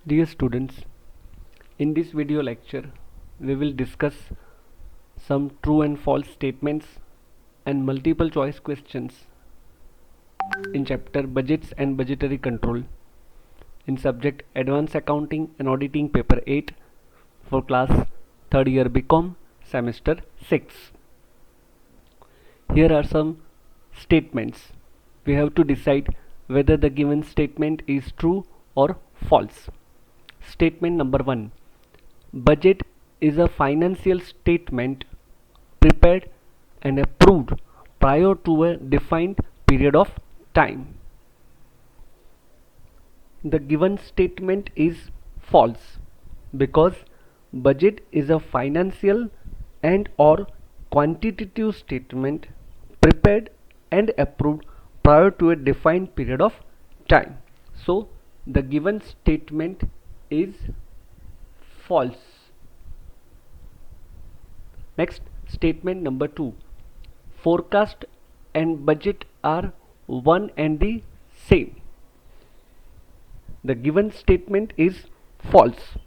Dear students, in this video lecture, we will discuss some true and false statements and multiple choice questions in chapter Budgets and Budgetary Control in subject Advanced Accounting and Auditing Paper 8 for class 3rd year BCom semester 6. Here are some statements. We have to decide whether the given statement is true or false. Statement number 1. Budget is a financial statement prepared and approved prior to a defined period of time. The given statement is false because budget is a financial and or quantitative statement prepared and approved prior to a defined period of time. So the given statement is false. Next, statement number 2. Forecast and budget are one and the same. The given statement is false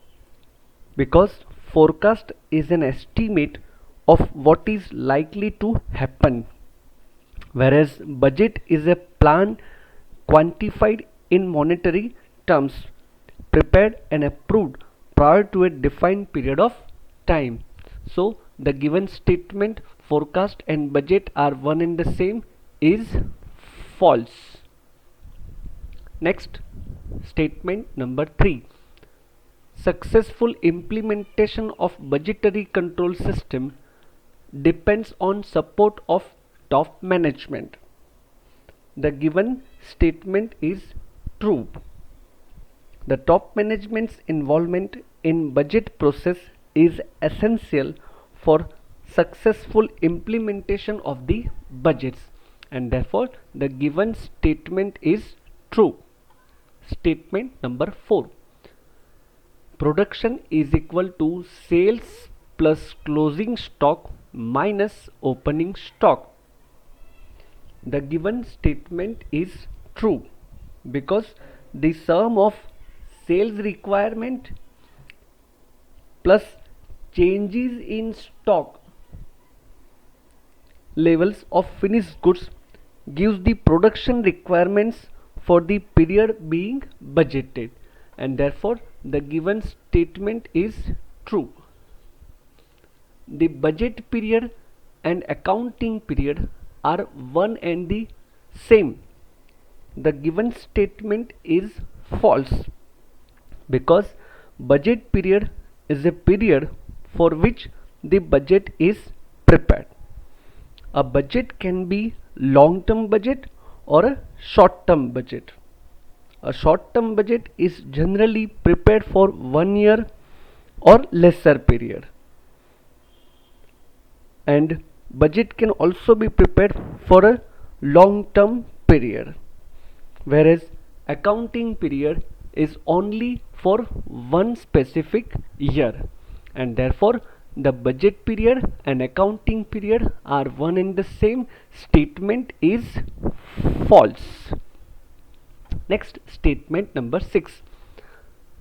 because forecast is an estimate of what is likely to happen, whereas budget is a plan quantified in monetary terms prepared and approved prior to a defined period of time. So the given statement forecast and budget are one and the same is false. Next, statement number 3. Successful implementation of budgetary control system depends on support of top management. The given statement is true. The top management's involvement in budget process is essential for successful implementation of the budgets, and therefore the given statement is true. Statement number 4. Production is equal to sales plus closing stock minus opening stock. The given statement is true because the sum of sales requirement plus changes in stock levels of finished goods gives the production requirements for the period being budgeted, and therefore the given statement is true. The budget period and accounting period are one and the same. The given statement is false because budget period is a period for which the budget is prepared. A budget can be long-term budget or a short-term budget. A short-term budget is generally prepared for 1 year or lesser period, and budget can also be prepared for a long-term period, whereas accounting period is only for one specific year, and therefore the budget period and accounting period are one and the same. Statement is false. Next, statement number 6.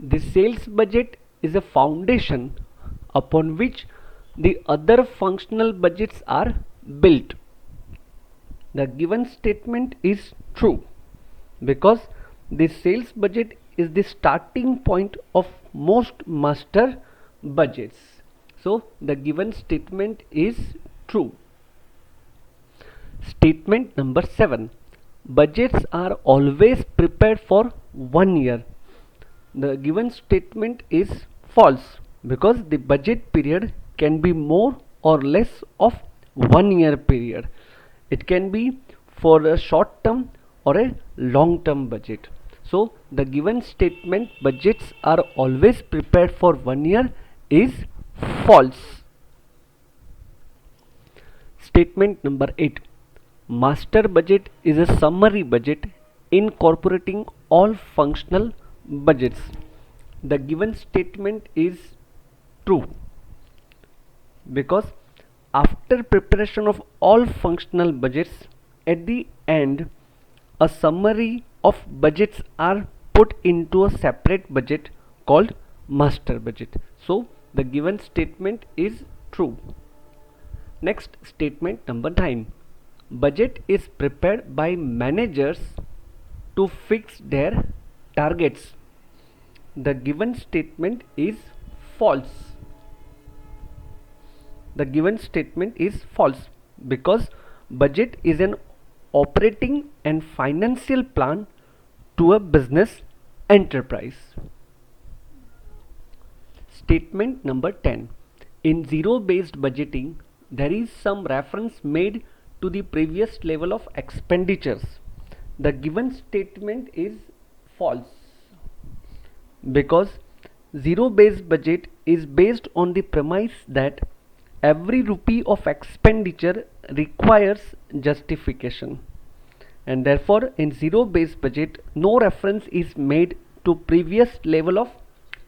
The sales budget is a foundation upon which the other functional budgets are built. The given statement is true because the sales budget is the starting point of most master budgets. So the given statement is true. Statement number 7. Budgets are always prepared for 1 year. The given statement is false because the budget period can be more or less of 1 year period. It can be for a short term or a long term budget. So the given statement budgets are always prepared for 1 year is false. Statement number 8. Master budget is a summary budget incorporating all functional budgets. The given statement is true because after preparation of all functional budgets, at the end a summary of budgets are put into a separate budget called master budget. So the given statement is true. Next, statement number 9. Budget is prepared by managers to fix their targets. The given statement is false. The given statement is false because budget is an operating and financial plan to a business enterprise. Statement number 10. In zero-based budgeting, there is some reference made to the previous level of expenditures. The given statement is false because zero-based budget is based on the premise that every rupee of expenditure requires justification, and therefore in zero-based budget no reference is made to previous level of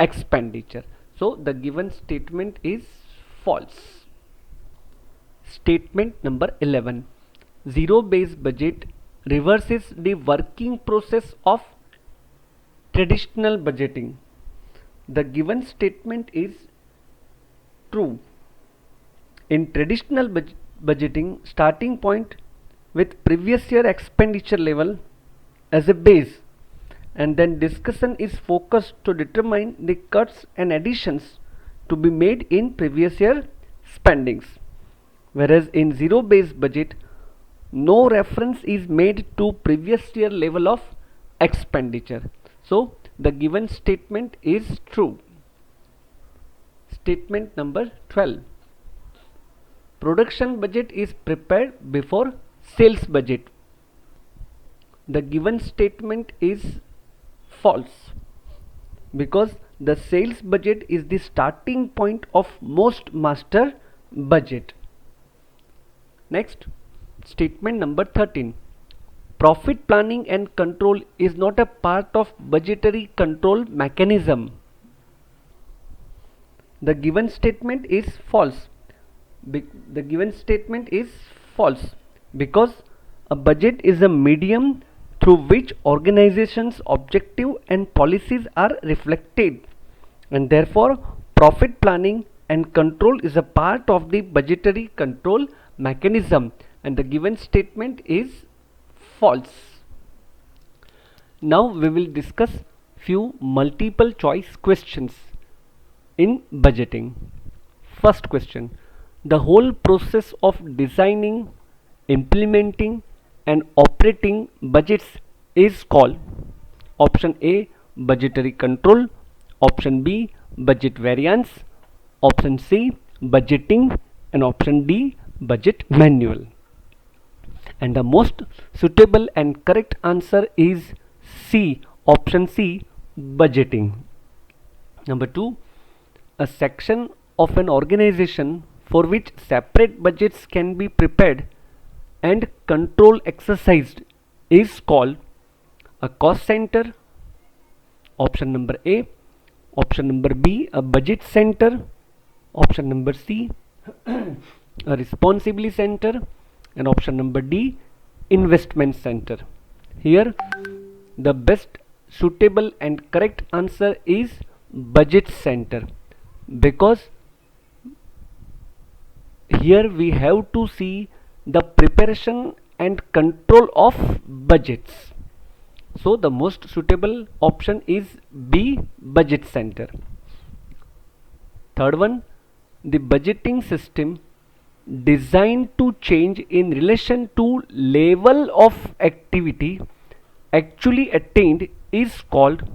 expenditure. So the given statement is false. Statement number 11. Zero-based budget reverses the working process of traditional budgeting. The given statement is true. In traditional budgeting, starting point with previous year expenditure level as a base, and then discussion is focused to determine the cuts and additions to be made in previous year spendings. Whereas in zero based budget, no reference is made to previous year level of expenditure. So the given statement is true. Statement number 12. Production budget is prepared before sales budget. The given statement is false because the sales budget is the starting point of most master budget. Next, statement number 13. Profit planning and control is not a part of budgetary control mechanism. The given statement is false. The given statement is false because a budget is a medium through which organizations' objective and policies are reflected, and therefore profit planning and control is a part of the budgetary control mechanism, and the given statement is false. Now we will discuss few multiple choice questions in budgeting. First question. The whole process of designing, implementing and operating budgets is called option A, budgetary control, option B, budget variance, option C, budgeting, and option D, budget manual. And the most suitable and correct answer is C, option C, budgeting. Number 2, a section of an organization for which separate budgets can be prepared and control exercised is called a cost center, option number A, option number B, a budget center, option number C, a responsibility center, and option number D, investment center. Here the best suitable and correct answer is budget center, because here we have to see the preparation and control of budgets. So the most suitable option is B, budget center. Third one, the budgeting system designed to change in relation to level of activity actually attained is called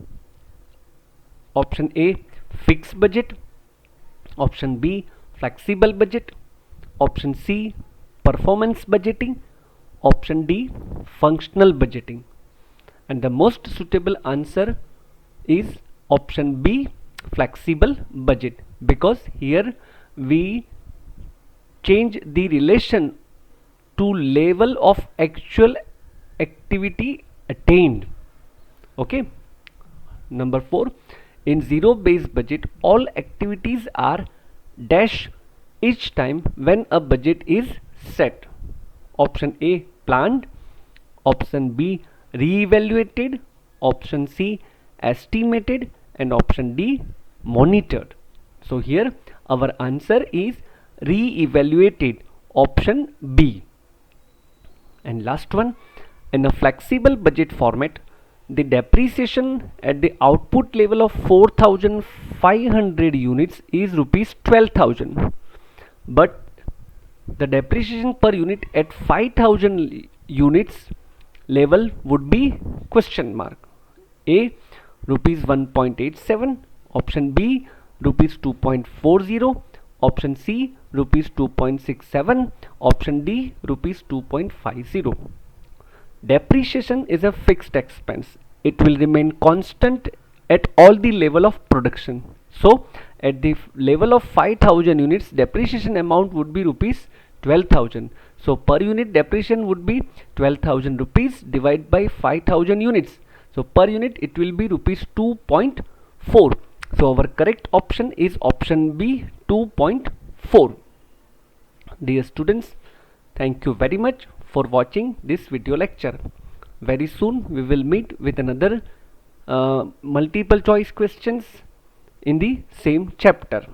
option A, fixed budget, option B, flexible budget, option C, performance budgeting, option D, functional budgeting. And the most suitable answer is option B, flexible budget, because here we change the relation to level of actual activity attained. Okay. Number 4, in zero based budget all activities are dash each time when a budget is set. Option A, planned, option B, re-evaluated, option C, estimated, and option D, monitored. So here our answer is re-evaluated, option B. And last one, in a flexible budget format, the depreciation at the output level of 4500 units is rupees 12,000, but the depreciation per unit at 5000 units level would be question mark. A, rupees 1.87, option B, rupees 2.40, option C, rupees 2.67, option D, rupees 2.50. Depreciation is a fixed expense. It will remain constant at all the level of production. So at the level of 5000 units, depreciation amount would be rupees 12,000. So per unit depreciation would be 12,000 rupees divided by 5000 units. So per unit it will be rupees 2.4. So our correct option is option B, 2.4. Dear students, thank you very much for watching this video lecture. Very soon we will meet with another multiple choice questions in the same chapter.